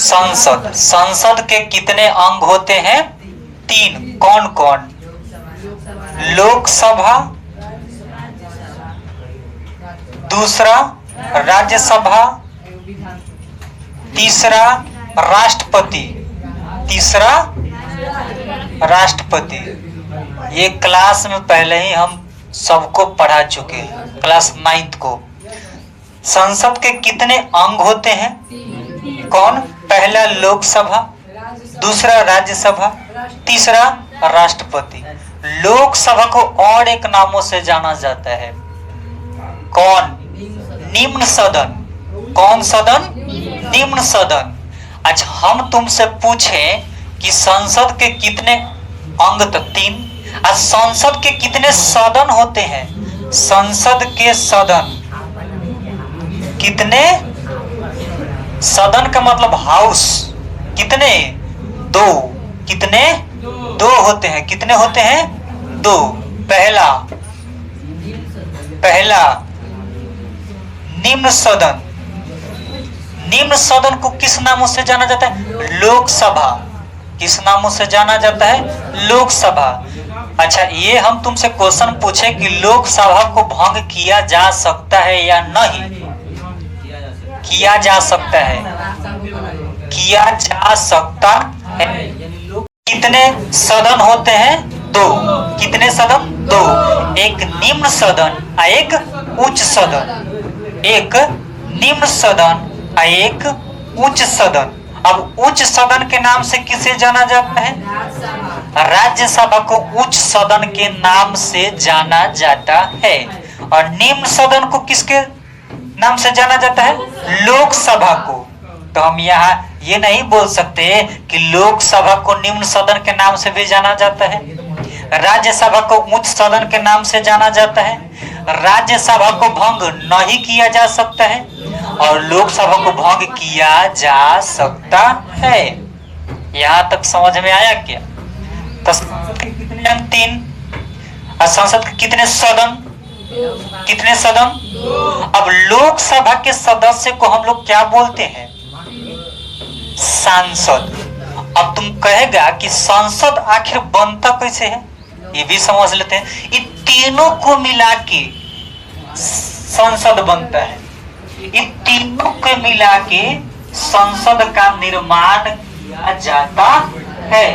संसद। संसद के कितने अंग होते हैं? 3। कौन कौन? लोकसभा, दूसरा राज्यसभा, तीसरा राष्ट्रपति। तीसरा राष्ट्रपति। ये क्लास में पहले ही हम सबको पढ़ा चुके हैं, क्लास 9th को। संसद के कितने अंग होते हैं? कौन? पहला लोकसभा, दूसरा राज्यसभा, तीसरा राष्ट्रपति। लोकसभा को और एक नामों से जाना जाता है। कौन? निम्न सदन। कौन सदन? निम्न सदन। अच्छा, हम तुमसे पूछें कि संसद के कितने अंग? तो 3। संसद के कितने सदन होते हैं? संसद के सदन कितने? सदन का मतलब हाउस। कितने? 2। कितने? 2 होते हैं। कितने होते हैं? 2। पहला निम्न सदन। निम्न सदन को किस नामों से जाना जाता है? लोकसभा। किस नामों से जाना जाता है? लोकसभा। अच्छा, ये हम तुमसे क्वेश्चन पूछे कि लोकसभा को भंग किया जा सकता है या नहीं? किया जा सकता है। किया जा सकता है। कितने सदन होते हैं? 2। कितने सदन? 2। एक निम्न सदन और एक उच्च सदन। एक निम्न सदन और एक उच्च सदन। अब उच्च सदन के नाम से किसे जाना जाता है? राज्यसभा को उच्च सदन के नाम से जाना जाता है। और निम्न सदन को किसके नाम से जाना जाता है? लोकसभा को। तो हम यहाँ ये नहीं बोल सकते कि लोकसभा को निम्न सदन के नाम से भी जाना जाता है, राज्यसभा को उच्च सदन के नाम से जाना जाता है, राज्यसभा को भंग नहीं किया जा सकता है और लोकसभा को भंग किया जा सकता है। यहाँ तक समझ में आया क्या? तो संसद के कितने अंग? 3। और संसद के कितने सदन? कितने सदन? अब लोकसभा के सदस्य को हम लोग क्या बोलते हैं? सांसद। अब तुम कहेगा कि संसद आखिर बनता कैसे है? ये भी समझ लेते हैं। इन तीनों को मिला के संसद बनता है। इन तीनों को मिला के संसद का निर्माण किया जाता है।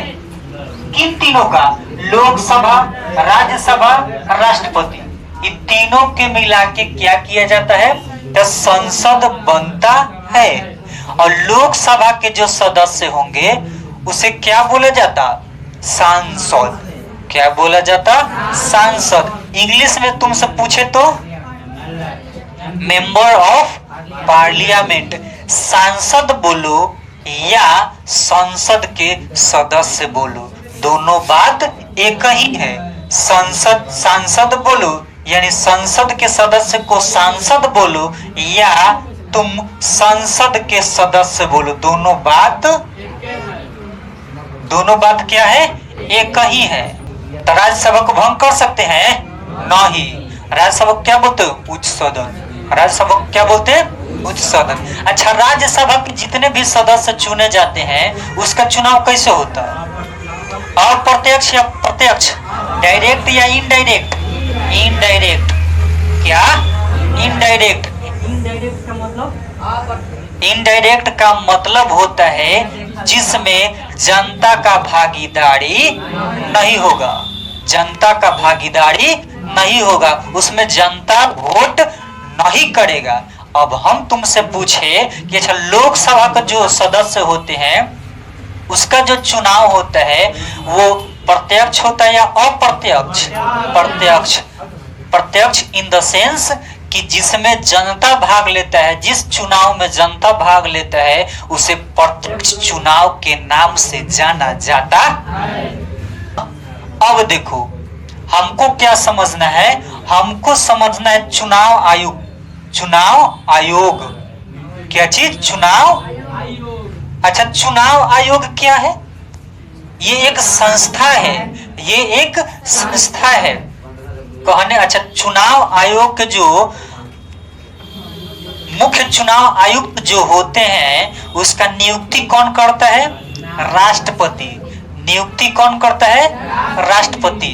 किन तीनों का? लोकसभा, राज्यसभा, राष्ट्रपति। इन तीनों के मिला के क्या किया जाता है? तो संसद बनता है। और लोकसभा के जो सदस्य होंगे उसे क्या बोला जाता? सांसद। क्या बोला जाता? सांसद। इंग्लिश में तुमसे पूछे तो मेंबर ऑफ पार्लियामेंट। सांसद बोलो या संसद के सदस्य बोलो, दोनों बात एक ही है। संसद सांसद बोलो यानी संसद के सदस्य को सांसद बोलो या तुम संसद के सदस्य बोलो, दोनों बात क्या है? एक ही है। तो राज्यसभा को भंग कर सकते हैं? नहीं। राज्यसभा क्या बोलते? उच्च सदन। राज्यसभा क्या बोलते हैं? उच्च सदन। अच्छा, राज्यसभा के जितने भी सदस्य चुने जाते हैं उसका चुनाव कैसे होता है? अप्रत्यक्ष या प्रत्यक्ष? डायरेक्ट या इनडायरेक्ट? इनडायरेक्ट। क्या? इनडायरेक्ट। इनडायरेक्ट का मतलब होता है जिसमें जनता का भागीदारी नहीं होगा। जनता का भागीदारी नहीं होगा, उसमें जनता वोट नहीं करेगा। अब हम तुमसे पूछे कि अच्छा, लोकसभा का जो सदस्य होते हैं उसका जो चुनाव होता है वो प्रत्यक्ष होता है या अप्रत्यक्ष? प्रत्यक्ष। प्रत्यक्ष इन द सेंस कि जिसमें जनता भाग लेता है, जिस चुनाव में जनता भाग लेता है उसे प्रत्यक्ष चुनाव के नाम से जाना जाता है। अब देखो, हमको क्या समझना है? हमको समझना है चुनाव आयोग। चुनाव आयोग क्या चीज? चुनाव। अच्छा, चुनाव आयोग क्या है? ये एक संस्था है। ये एक संस्था है कहने। अच्छा, चुनाव आयोग के जो मुख्य चुनाव आयुक्त जो होते हैं उसका नियुक्ति कौन करता है? राष्ट्रपति। नियुक्ति कौन करता है? राष्ट्रपति।